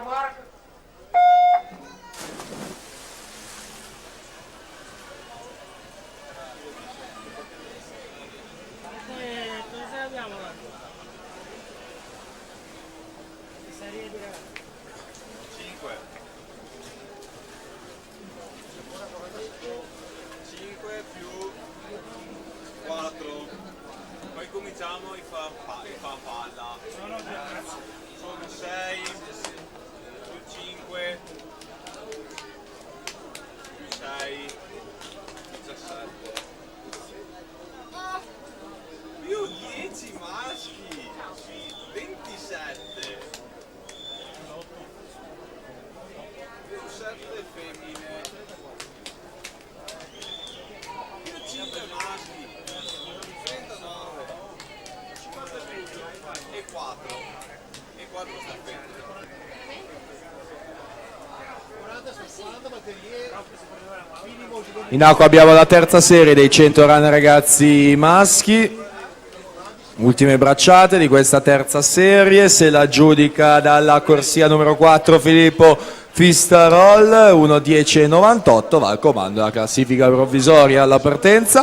Cosa abbiamo là? Serie di 5 più 4, poi cominciamo i fanfalla. Sono 6 più 5 più 6 17 più 10 maschi 27 più 7 femmine più 5 maschi 39 e 4 staffette. In acqua abbiamo la terza serie dei 100 run ragazzi maschi. Ultime bracciate di questa terza serie, se la giudica dalla corsia numero 4 Filippo Fistarol, 1:10,98, va al comando della classifica provvisoria alla partenza.